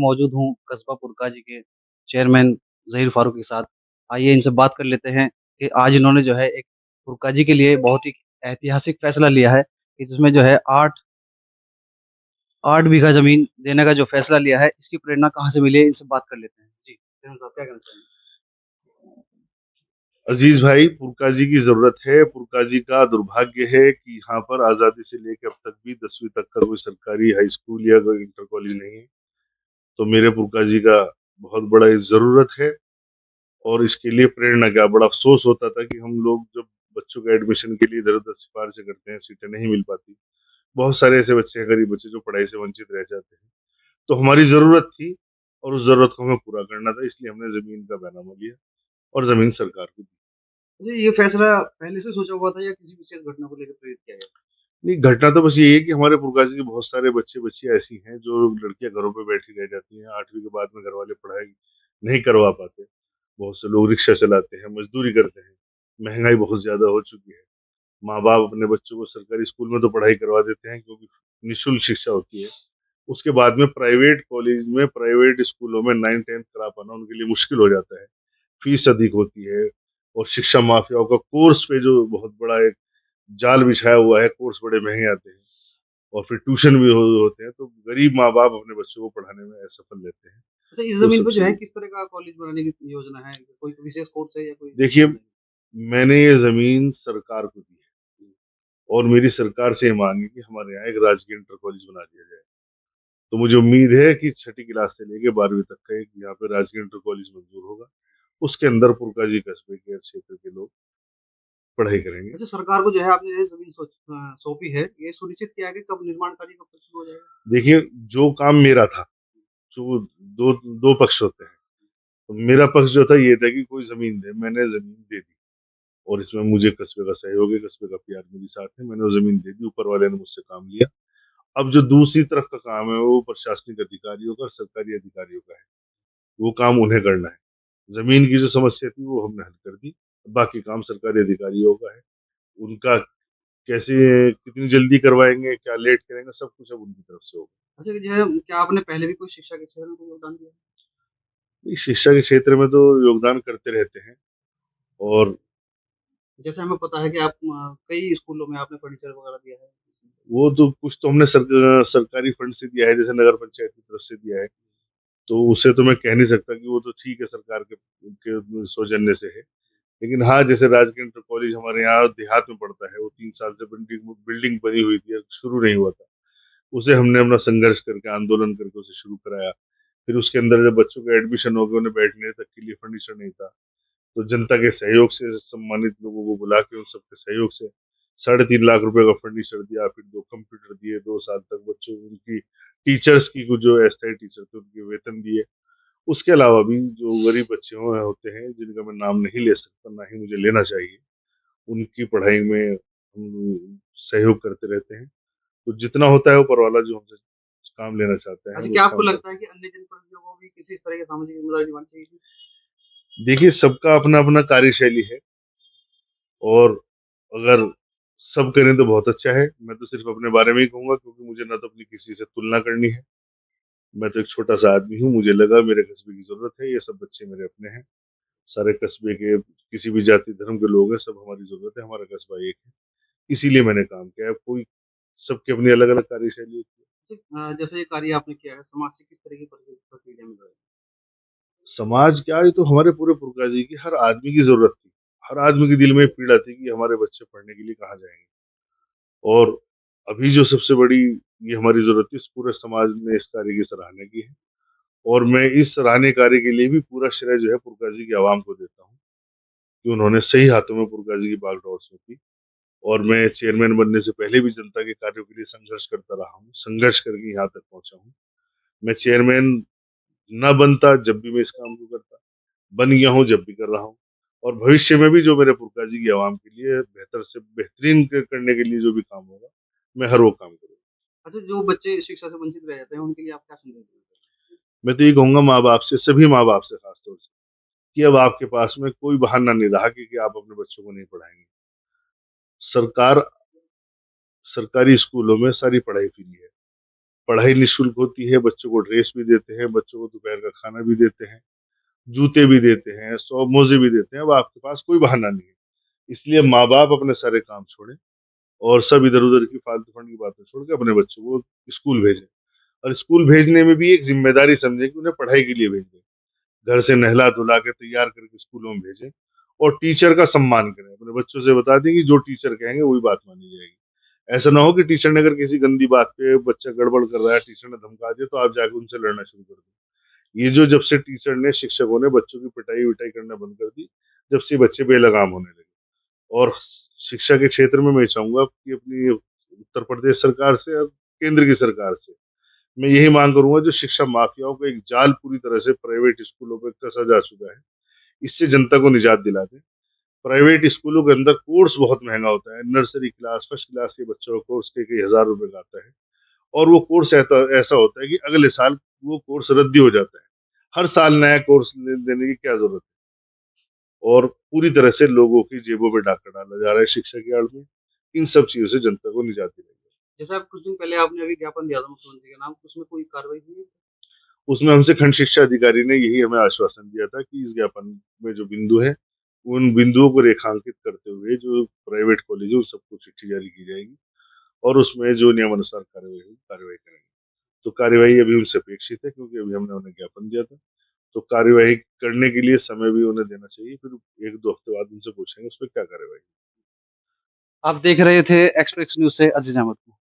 मौजूद हूँ कस्बा पुरकाजी के चेयरमैन ज़हीर फारूक के साथ। आइए इनसे बात कर लेते हैं कि आज इन्होंने जो है एक पुरकाजी के लिए बहुत ही ऐतिहासिक फैसला लिया है कि जिसमें जो है 8 बीघा ज़मीन देने का जो फैसला लिया है, इसकी प्रेरणा कहाँ से मिली है, इनसे बात कर लेते हैं। जी, चेयरमैन साहब क्या कहना चाहेंगे? अजीज भाई, पुरकाजी की जरूरत है। पुरकाजी का दुर्भाग्य है कि यहाँ पर आजादी से लेकर अब तक भी 10वीं तक का कोई सरकारी हाई स्कूल या कोई इंटर कॉलेज नहीं है। तो मेरे पुरकाजी का बहुत बड़ा जरूरत है। और इसके लिए प्रेरणा क्या, बड़ा अफसोस होता था कि हम लोग जब बच्चों के एडमिशन के लिए इधर उधर सिफारिशें करते हैं, सीटें नहीं मिल पाती। बहुत सारे ऐसे बच्चे हैं, गरीब बच्चे, जो पढ़ाई से वंचित रह जाते हैं। तो हमारी जरूरत थी और उस जरूरत को हमें पूरा करना था, इसलिए हमने जमीन का बैनामा लिया और जमीन सरकार को दी। जी, ये फैसला पहले से सोचा हुआ था या किसी विशेष घटना को लेकर प्रेरित किया गया? नहीं, घटना तो बस यही है कि हमारे पुरकाशी के बहुत सारे बच्चे बच्चियां ऐसी हैं जो लड़कियां घरों पे बैठी रह जाती हैं। 8वीं के बाद में घर वाले पढ़ाई नहीं करवा पाते। बहुत से लोग रिक्शा चलाते हैं, मजदूरी करते हैं। महंगाई बहुत ज्यादा हो चुकी है। माँ बाप अपने बच्चों को सरकारी स्कूल में तो पढ़ाई करवा देते हैं क्योंकि निःशुल्क शिक्षा होती है। उसके बाद में प्राइवेट कॉलेज में, प्राइवेट स्कूलों में 9th 10th करा पाना उनके लिए मुश्किल हो जाता है। फीस अधिक होती है और शिक्षा माफियाओं का कोर्स पे जो बहुत बड़ा एक जाल बिछाया हुआ है, कोर्स बड़े महंगे आते हैं और फिर ट्यूशन भी होते हैं। तो गरीब माँ बाप अपने बच्चों को पढ़ाने में असफल रहते हैं। अच्छा, इस तो ज़मीन पे जो है सबसे किस तरह का कॉलेज बनाने की योजना है? कोई विशेष कोर्स है या कोई देखिए, नहीं? मैंने ये जमीन सरकार को दी है और मेरी सरकार से ये मांग है कि हमारे यहाँ एक राजकीय इंटर कॉलेज बना दिया जाए। तो मुझे उम्मीद है कि 6ठी क्लास से लेके 12वीं तक का एक यहाँ पे राजकीय इंटर कॉलेज मंजूर होगा। उसके अंदर पुरकाजी कस्बे के क्षेत्र के लोग पढ़ाई करेंगे। अच्छा, सरकार को जो है आपने ये ज़मीन सौंपी है, ये सुनिश्चित किया है कि कब निर्माण कार्य कब तक शुरू हो जाएगा? देखिए, जो काम मेरा था, जो दो दो पक्ष होते हैं। तो मेरा पक्ष जो था ये था कि कोई जमीन दे, मैंने जमीन दे दी। और इसमें मुझे कस्बे का सहयोग है, कस्बे का प्यार मेरे साथ है। मैंने वो जमीन दे दी, ऊपर वाले ने मुझसे काम लिया। अब जो दूसरी तरफ का काम है वो प्रशासनिक अधिकारियों का, सरकारी अधिकारियों का है। वो काम उन्हें करना है। जमीन की जो समस्या थी वो हमने हल कर दी। बाकी काम सरकारी अधिकारियों का है। उनका कैसे, कितनी जल्दी करवाएंगे, क्या लेट करेंगे, सब कुछ अब उनकी तरफ से होगा। अच्छा, जो है क्या आपने पहले भी कोई शिक्षा के क्षेत्र में कोई योगदान दिया है? इस शिक्षा के क्षेत्र में तो योगदान करते रहते हैं। और जैसे हमें पता है कि आप कई स्कूलों में आपने फर्नीचर वगैरह दिया है। वो तो कुछ तो हमने सरकारी फंड से दिया है, जैसे नगर पंचायत की तरफ से दिया है। तो उसे तो मैं कह नहीं सकता कि वो तो ठीक है, सरकार के सौजन्य से है। लेकिन हाँ, जैसे राजकीय इंटर कॉलेज हमारे यहाँ देहात में पड़ता है, वो 3 साल से बिल्डिंग बिल्डिंग बनी हुई थी, शुरू नहीं हुआ था। उसे हमने अपना संघर्ष करके, आंदोलन करके उसे शुरू कराया। फिर उसके अंदर जब बच्चों के एडमिशन हो गए, उन्हें बैठने तक के लिए फर्नीचर नहीं था। तो जनता के सहयोग से, सम्मानित लोगों को बुला के उन सबके सहयोग से 3.5 लाख रुपए का फर्नीचर दिया। फिर 2 कंप्यूटर दिए, 2 साल तक बच्चों को, उनकी टीचर्स की, कुछ जो अस्थायी टीचर थे उनके वेतन दिए। उसके अलावा भी जो गरीब बच्चे होते हैं, जिनका मैं नाम नहीं ले सकता, ना ही मुझे लेना चाहिए, उनकी पढ़ाई में हम सहयोग करते रहते हैं। तो जितना होता है ऊपर वाला जो हमसे काम लेना चाहते हैं, अच्छा, हम क्या उस आपको काम लगता है करते कि अन्य जनप्रतिनिधियों को भी किसी इस तरह की सामाजिक जिम्मेदारी निभानी चाहिए थी? हैं। देखिए, सबका अपना अपना कार्यशैली है। और अगर सब करें तो बहुत अच्छा है। मैं तो सिर्फ अपने बारे में ही कहूंगा, क्योंकि मुझे ना तो अपनी किसी से तुलना करनी है। मैं तो एक छोटा सा आदमी हूँ, मुझे लगा मेरे कस्बे की जरूरत है, ये सब बच्चे मेरे अपने हैं। सारे कस्बे के किसी भी जाति धर्म के लोग हैं, सब हमारी जरूरत है, हमारा कस्बा एक है। इसीलिए मैंने काम किया है। कोई, सबकी अपनी अलग अलग कार्यशैली होती है। जैसे ये कार्य आपने किया है, समाज से किस तरह की प्रतिक्रिया मिल रही है? समाज क्या, ये तो हमारे पूरे पुरकाजी की हर आदमी की जरूरत थी। हर आदमी के दिल में एक पीड़ा थी कि हमारे बच्चे पढ़ने के लिए कहाँ जाएंगे। और अभी जो सबसे बड़ी ये हमारी जरूरत थी, इस पूरे समाज ने इस कार्य की सराहना की है। और मैं इस सराहनीय कार्य के लिए भी पूरा श्रेय जो है पुरकाजी की आवाम को देता हूँ कि उन्होंने सही हाथों में पुरकाजी की बागडोर सौंपी। और मैं चेयरमैन बनने से पहले भी जनता के कार्यों के लिए संघर्ष करता रहा हूँ, संघर्ष करके यहाँ तक पहुंचा हूँ। मैं चेयरमैन न बनता जब भी मैं इस काम को करता, बन गया हूँ जब भी कर रहा हूँ। और भविष्य में भी जो मेरे पुरकाजी की आवाम के लिए बेहतर से बेहतरीन करने के लिए जो भी काम होगा, मैं हर वो काम करूँगा। अच्छा, जो बच्चे शिक्षा से वंचित रह जाते हैं उनके लिए आप क्या संदेश देना चाहते मैं तो ये कहूंगा माँ बाप से, सभी माँ बाप से खासतौर से, कि अब आपके पास में कोई बहाना नहीं रहा कि आप अपने बच्चों को नहीं पढ़ाएंगे। सरकार, सरकारी स्कूलों में सारी पढ़ाई फ्री है। पढ़ाई निःशुल्क होती है, बच्चों को ड्रेस भी देते हैं, बच्चों को दोपहर का खाना भी देते हैं, जूते भी देते हैं, मोज़े भी देते हैं। अब आपके पास कोई बहाना नहीं है। इसलिए माँ-बाप अपने सारे काम छोड़ें और सब इधर-उधर की फालतू फंड की बातें छोड़ के अपने बच्चों को स्कूल भेजें। और स्कूल भेजने में भी एक ज़िम्मेदारी समझें कि उन्हें पढ़ाई के लिए भेजें। घर से नहला-धुला के तैयार करके स्कूलों में भेजें और टीचर का सम्मान करें। अपने बच्चों से बता दें कि जो टीचर कहेंगे वही बात मानी जाएगी। ऐसा ना हो कि टीचर ने अगर किसी गंदी बात पे बच्चा गड़बड़ कर रहा है, टीचर ने धमका दिया तो आप जाके उनसे लड़ना शुरू कर दो। ये जो जब से टीचर ने, शिक्षकों ने बच्चों की पिटाई-विटाई करना बंद कर दी, जब से बच्चे बेलगाम होने लगे। और शिक्षा के क्षेत्र में मैं चाहूँगा कि अपनी उत्तर प्रदेश सरकार से और केंद्र की सरकार से मैं यही माँग करूँगा, जो शिक्षा माफियाओं का एक जाल पूरी तरह से प्राइवेट स्कूलों पे कसा जा चुका है, इससे जनता को निजात दिला दें। प्राइवेट स्कूलों के अंदर कोर्स बहुत महँगा होता है। नर्सरी क्लास, फर्स्ट क्लास के बच्चों का कोर्स कई-कई हज़ार रुपए का आता है और वो कोर्स ऐसा होता है कि अगले साल वो कोर्स रद्दी हो जाता है। हर साल नया कोर्स देने की क्या ज़रूरत है? और पूरी तरह से लोगों की जेबों पे डाका डाला जा रहा है शिक्षा की आड़ में। इन सब चीज़ों से जनता को निजात दिलाई जाए। जैसे आप कुछ दिन पहले आपने अभी ज्ञापन दिया था मुख्यमंत्री के नाम, उसमें कोई कार्रवाई हुई है? उसमें हमसे खंड शिक्षा अधिकारी ने यही हमें आश्वासन दिया था कि इस ज्ञापन में जो बिंदु है, उन बिंदुओं को रेखांकित करते हुए जो प्राइवेट कॉलेज है, उन सबको चिट्ठी जारी की जाएगी और उसमें जो नियमानुसार कार्रवाई होगी, कार्रवाई करेंगे। तो कार्यवाही अभी उनसे अपेक्षित है क्योंकि अभी हमने उन्हें ज्ञापन दिया था। तो कार्यवाही करने के लिए समय भी उन्हें देना चाहिए, फिर 1-2 हफ्ते बाद उनसे पूछेंगे उसपे क्या कार्यवाही। आप देख रहे थे एक्सप्रेस न्यूज़ से अज़ीज़ अहमद को।